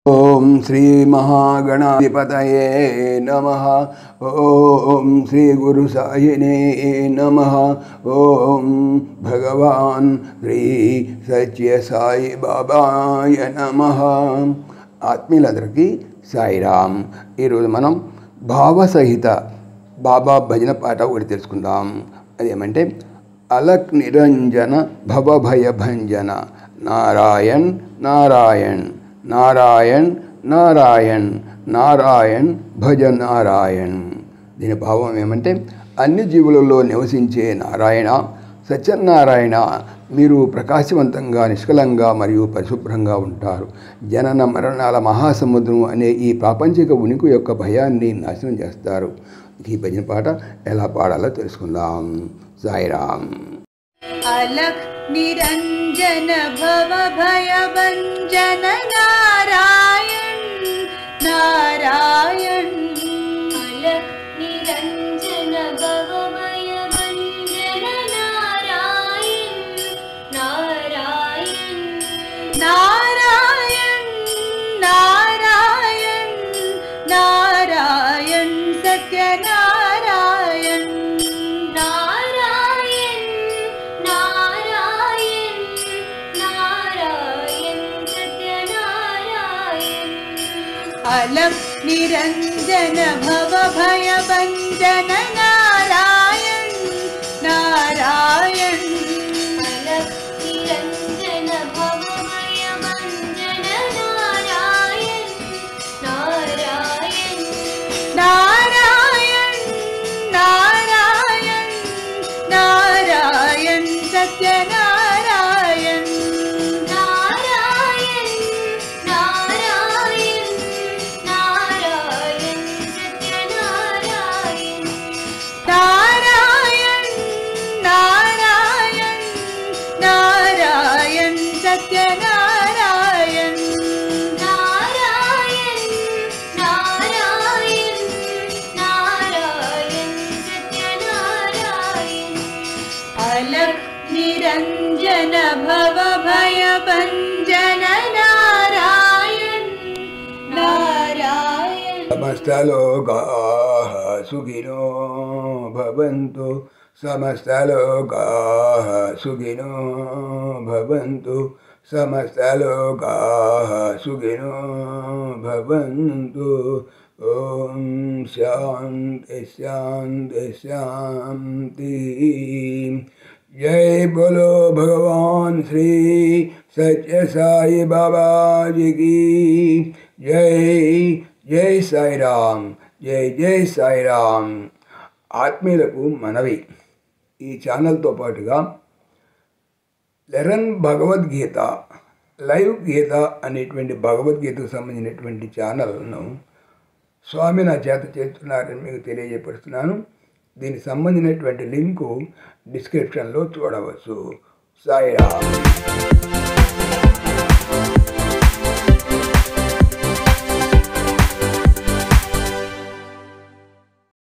ఓం శ్రీ మహాగణాధిపతయే నమః. ఓం శ్రీ గురు సాయినే నమః. ఓం భగవాన్ శ్రీ సత్య సాయి బాబాయ నమః. ఆత్మీయులందరికీ సాయిరామ్. ఈరోజు మనం భావసహిత బాబా భజన పాట ఒకటి తెలుసుకుందాం. అదేమంటే అలక్ నిరంజన భవభయ భంజన నారాయణ్ నారాయణ్ నారాయణ్ నారాయణ్ నారాయణ్ భజ నారాయణ్. దీని భావం ఏమంటే అన్ని జీవులలో నివసించే నారాయణ సత్యనారాయణ, మీరు ప్రకాశవంతంగా నిష్కలంగా మరియు పరిశుభ్రంగా ఉంటారు. జనన మరణాల మహాసముద్రం అనే ఈ ప్రాపంచిక ఉనికి యొక్క భయాన్ని నాశనం చేస్తారు. ఈ భజన పాట ఎలా పాడాలో తెలుసుకుందాం. సాయిరామ్. अलख निरंजन भव भय भंजन नारायण नारायण. अलख निरंजन भव भय भंजन नारायण नारायण नारायण नारायण नारायण सत्य नारायण नारायण नारायण नारायण सत्य नारायण. अलख निरंजन भव भय भंजन नारायण नारायण. अलख निरंजन भव भय भंजन नारायण नारायण नारायण नारायण नारायण सत्य नारायण नारायण नारायण नारायण सत्य नारायण. नारायण नारायण नारायण सत्य नारायण नारायण नारायण नारायण सत्य नारायण. अलख निरंजन भव भय भंजन नारायण नारायण. సమస్తలోకాః సుఖినో భవంతు. సమస్తలోకాః సుఖినో భవంతు. సమస్తలోకాః సుఖినో భవంతు. ఓం శాంతి శాంతి శాంతి. जय बोलो भगवान श्री सत्य साई बाबा जी की जय. जय साई राम. जय जय साई राम. ఆత్మీయులకు మనవి, ఈ ఛానల్తో పాటుగా లెరన్ భగవద్గీత లైవ్ గీత అనేటువంటి భగవద్గీతకు సంబంధించినటువంటి ఛానల్ను స్వామి నా చేత చేస్తున్నారని మీకు తెలియజేపరుస్తున్నాను. దీనికి సంబంధించినటువంటి లింకు డిస్క్రిప్షన్లో చూడవచ్చు. సాయిరామ్.